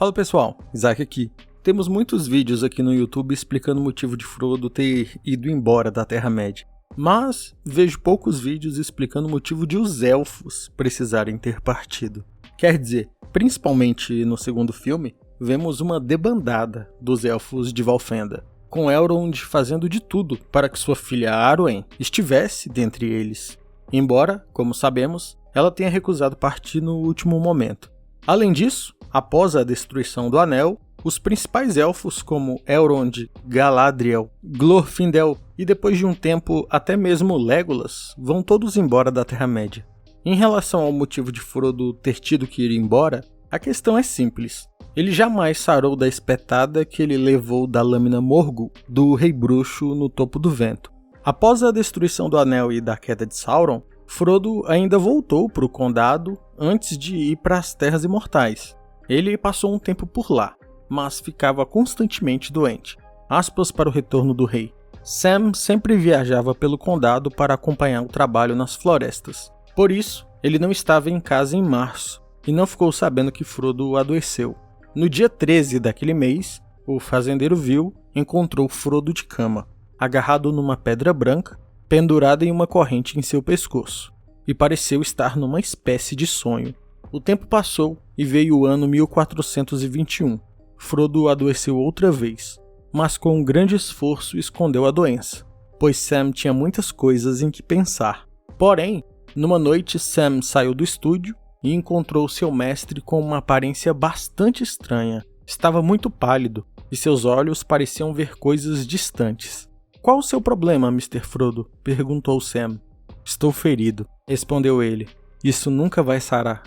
Fala pessoal, Isaac aqui. Temos muitos vídeos aqui no YouTube explicando o motivo de Frodo ter ido embora da Terra-média, mas vejo poucos vídeos explicando o motivo de os elfos precisarem ter partido. Quer dizer, principalmente no segundo filme, vemos uma debandada dos elfos de Valfenda, com Elrond fazendo de tudo para que sua filha Arwen estivesse dentre eles, embora, como sabemos, ela tenha recusado partir no último momento. Além disso, após a destruição do Anel, os principais elfos como Elrond, Galadriel, Glorfindel e depois de um tempo até mesmo Legolas vão todos embora da Terra-média. Em relação ao motivo de Frodo ter tido que ir embora, a questão é simples. Ele jamais sarou da espetada que ele levou da lâmina Morgul do Rei Bruxo no Topo do Vento. Após a destruição do Anel e da queda de Sauron, Frodo ainda voltou para o Condado antes de ir para as Terras Imortais. Ele passou um tempo por lá, mas ficava constantemente doente. Aspas para o retorno do rei. Sam sempre viajava pelo condado para acompanhar o trabalho nas florestas. Por isso, ele não estava em casa em março e não ficou sabendo que Frodo adoeceu. No dia 13 daquele mês, o fazendeiro viu e encontrou Frodo de cama, agarrado numa pedra branca, pendurada em uma corrente em seu pescoço, e pareceu estar numa espécie de sonho. O tempo passou e veio o ano 1421. Frodo adoeceu outra vez, mas com um grande esforço escondeu a doença, pois Sam tinha muitas coisas em que pensar. Porém, numa noite Sam saiu do estúdio e encontrou seu mestre com uma aparência bastante estranha. Estava muito pálido e seus olhos pareciam ver coisas distantes. "Qual o seu problema, Mr. Frodo?" perguntou Sam. "Estou ferido", respondeu ele. "Isso nunca vai sarar."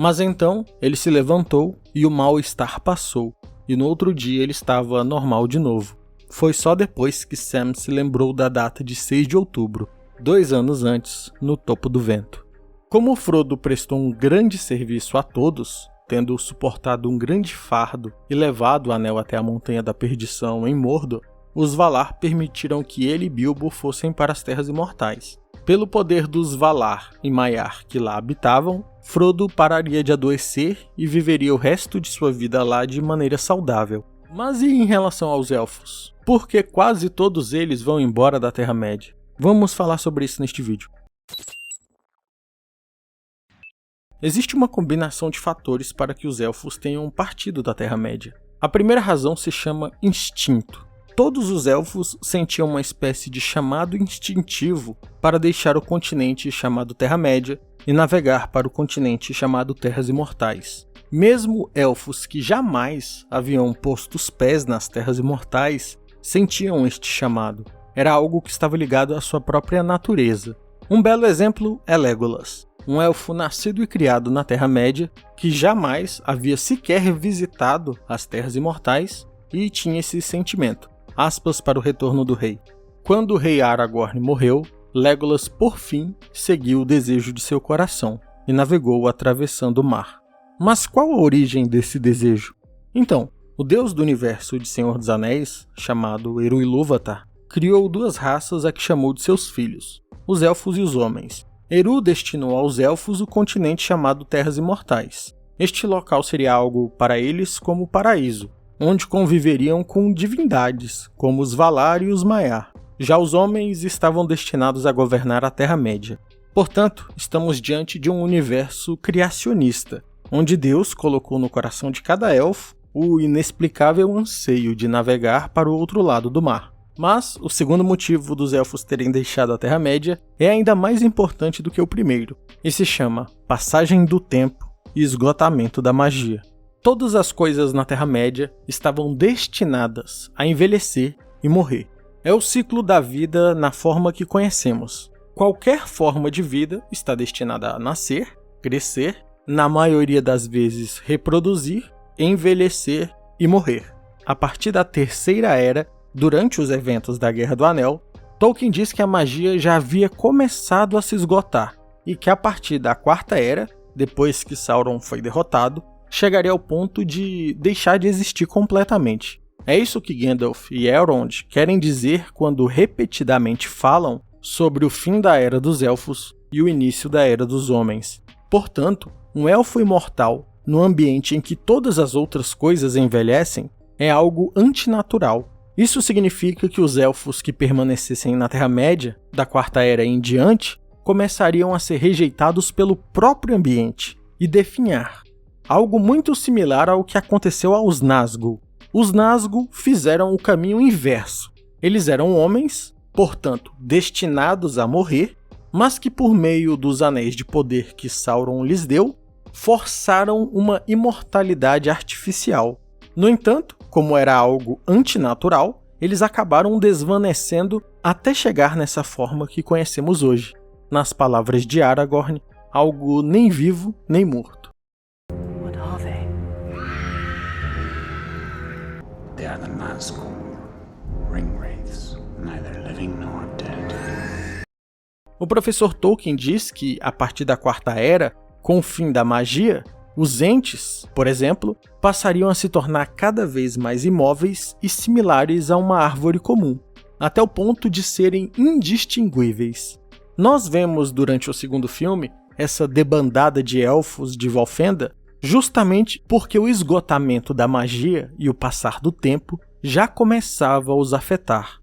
Mas então ele se levantou e o mal-estar passou, e no outro dia ele estava normal de novo. Foi só depois que Sam se lembrou da data de 6 de outubro, 2 anos antes, no Topo do Vento. Como Frodo prestou um grande serviço a todos, tendo suportado um grande fardo e levado o anel até a Montanha da Perdição em Mordor, os Valar permitiram que ele e Bilbo fossem para as Terras Imortais. Pelo poder dos Valar e Maiar que lá habitavam, Frodo pararia de adoecer e viveria o resto de sua vida lá de maneira saudável. Mas e em relação aos elfos? Por que quase todos eles vão embora da Terra-média? Vamos falar sobre isso neste vídeo. Existe uma combinação de fatores para que os elfos tenham partido da Terra-média. A primeira razão se chama instinto. Todos os elfos sentiam uma espécie de chamado instintivo para deixar o continente chamado Terra-média e navegar para o continente chamado Terras Imortais. Mesmo elfos que jamais haviam posto os pés nas Terras Imortais sentiam este chamado. Era algo que estava ligado à sua própria natureza. Um belo exemplo é Legolas, um elfo nascido e criado na Terra-média que jamais havia sequer visitado as Terras Imortais e tinha esse sentimento. Aspas para o retorno do rei. Quando o rei Aragorn morreu, Legolas, por fim, seguiu o desejo de seu coração e navegou atravessando o mar. Mas qual a origem desse desejo? Então, o deus do universo de Senhor dos Anéis, chamado Eru Ilúvatar, criou 2 raças a que chamou de seus filhos, os elfos e os homens. Eru destinou aos elfos o continente chamado Terras Imortais. Este local seria algo para eles como o paraíso, onde conviveriam com divindades, como os Valar e os Maiar. Já os homens estavam destinados a governar a Terra-média. Portanto, estamos diante de um universo criacionista, onde Deus colocou no coração de cada elfo o inexplicável anseio de navegar para o outro lado do mar. Mas o segundo motivo dos elfos terem deixado a Terra-média é ainda mais importante do que o primeiro, e se chama passagem do tempo e esgotamento da magia. Todas as coisas na Terra-média estavam destinadas a envelhecer e morrer. É o ciclo da vida na forma que conhecemos. Qualquer forma de vida está destinada a nascer, crescer, na maioria das vezes reproduzir, envelhecer e morrer. A partir da Terceira Era, durante os eventos da Guerra do Anel, Tolkien diz que a magia já havia começado a se esgotar e que a partir da Quarta Era, depois que Sauron foi derrotado, chegaria ao ponto de deixar de existir completamente. É isso que Gandalf e Elrond querem dizer quando repetidamente falam sobre o fim da Era dos Elfos e o início da Era dos Homens. Portanto, um elfo imortal no ambiente em que todas as outras coisas envelhecem, é algo antinatural. Isso significa que os elfos que permanecessem na Terra-média, da Quarta Era em diante, começariam a ser rejeitados pelo próprio ambiente e definhar. Algo muito similar ao que aconteceu aos Nazgûl. Os Nazgûl fizeram o caminho inverso. Eles eram homens, portanto destinados a morrer, mas que por meio dos anéis de poder que Sauron lhes deu, forçaram uma imortalidade artificial. No entanto, como era algo antinatural, eles acabaram desvanecendo até chegar nessa forma que conhecemos hoje. Nas palavras de Aragorn, algo nem vivo nem morto. What are they? They are the Nazgûl, ringwraiths, neither living nor dead. O professor Tolkien diz que, a partir da Quarta Era, com o fim da magia, os entes, por exemplo, passariam a se tornar cada vez mais imóveis e similares a uma árvore comum, até o ponto de serem indistinguíveis. Nós vemos durante o segundo filme essa debandada de elfos de Valfenda justamente porque o esgotamento da magia e o passar do tempo já começava a os afetar.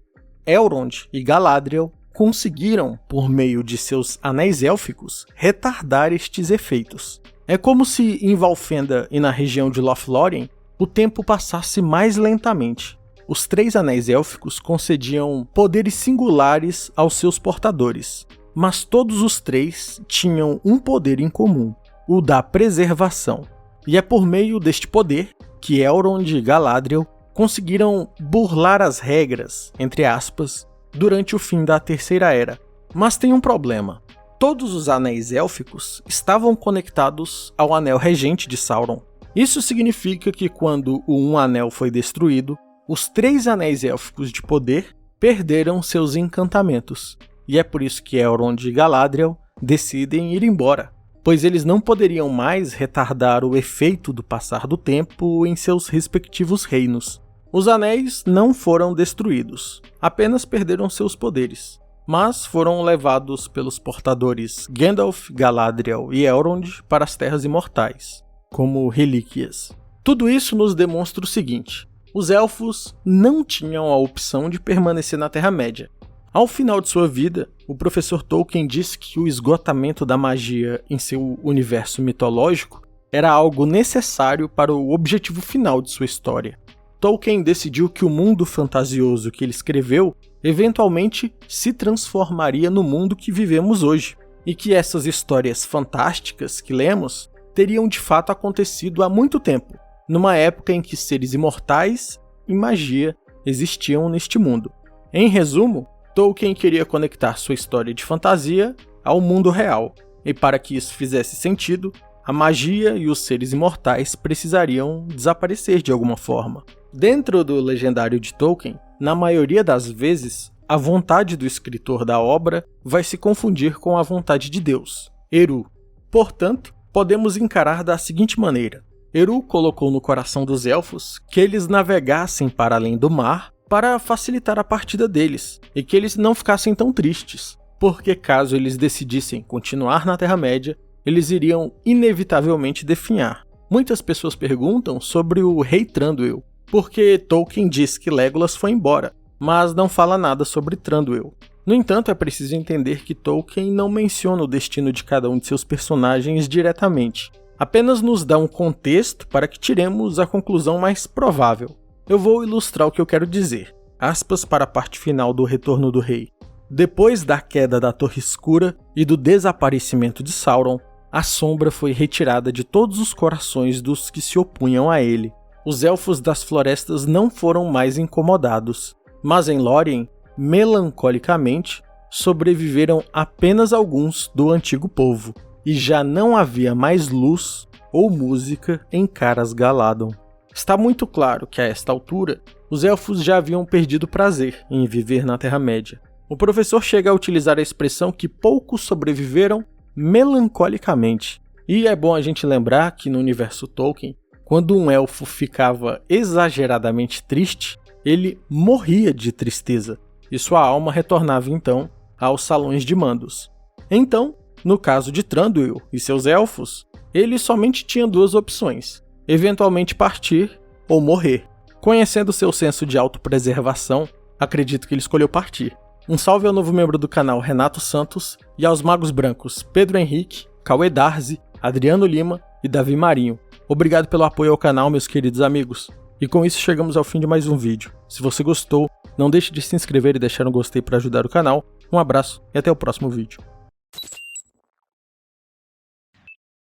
Elrond e Galadriel conseguiram, por meio de seus anéis élficos, retardar estes efeitos. É como se em Valfenda e na região de Lothlórien o tempo passasse mais lentamente. Os 3 anéis élficos concediam poderes singulares aos seus portadores, mas todos os 3 tinham um poder em comum, o da preservação. E é por meio deste poder que Elrond e Galadriel conseguiram burlar as regras, entre aspas, durante o fim da Terceira Era. Mas tem um problema. Todos os anéis élficos estavam conectados ao Anel Regente de Sauron. Isso significa que quando o Um Anel foi destruído, os 3 anéis élficos de poder perderam seus encantamentos. E é por isso que Elrond e Galadriel decidem ir embora, pois eles não poderiam mais retardar o efeito do passar do tempo em seus respectivos reinos. Os anéis não foram destruídos, apenas perderam seus poderes, mas foram levados pelos portadores Gandalf, Galadriel e Elrond para as Terras Imortais, como relíquias. Tudo isso nos demonstra o seguinte: os elfos não tinham a opção de permanecer na Terra-média. Ao final de sua vida, o professor Tolkien disse que o esgotamento da magia em seu universo mitológico era algo necessário para o objetivo final de sua história. Tolkien decidiu que o mundo fantasioso que ele escreveu eventualmente se transformaria no mundo que vivemos hoje, e que essas histórias fantásticas que lemos teriam de fato acontecido há muito tempo, numa época em que seres imortais e magia existiam neste mundo. Em resumo, Tolkien queria conectar sua história de fantasia ao mundo real, e para que isso fizesse sentido, a magia e os seres imortais precisariam desaparecer de alguma forma. Dentro do legendário de Tolkien, na maioria das vezes, a vontade do escritor da obra vai se confundir com a vontade de Deus, Eru. Portanto, podemos encarar da seguinte maneira: Eru colocou no coração dos elfos que eles navegassem para além do mar para facilitar a partida deles, e que eles não ficassem tão tristes, porque caso eles decidissem continuar na Terra-média, eles iriam inevitavelmente definhar. Muitas pessoas perguntam sobre o rei Thranduil, porque Tolkien diz que Legolas foi embora, mas não fala nada sobre Thranduil. No entanto, é preciso entender que Tolkien não menciona o destino de cada um de seus personagens diretamente, apenas nos dá um contexto para que tiremos a conclusão mais provável. Eu vou ilustrar o que eu quero dizer. Aspas para a parte final do Retorno do Rei. Depois da queda da Torre Escura e do desaparecimento de Sauron, a sombra foi retirada de todos os corações dos que se opunham a ele. Os elfos das florestas não foram mais incomodados, mas em Lórien, melancolicamente, sobreviveram apenas alguns do antigo povo, e já não havia mais luz ou música em Caras Galadon. Está muito claro que a esta altura, os elfos já haviam perdido prazer em viver na Terra-média. O professor chega a utilizar a expressão que poucos sobreviveram melancolicamente. E é bom a gente lembrar que no universo Tolkien, quando um elfo ficava exageradamente triste, ele morria de tristeza, e sua alma retornava então aos salões de mandos. Então, no caso de Thranduil e seus elfos, ele somente tinha duas opções: eventualmente partir ou morrer. Conhecendo seu senso de autopreservação, acredito que ele escolheu partir. Um salve ao novo membro do canal Renato Santos e aos magos brancos Pedro Henrique, Cauê Darzi, Adriano Lima e Davi Marinho. Obrigado pelo apoio ao canal, meus queridos amigos. E com isso chegamos ao fim de mais um vídeo. Se você gostou, não deixe de se inscrever e deixar um gostei para ajudar o canal. Um abraço e até o próximo vídeo.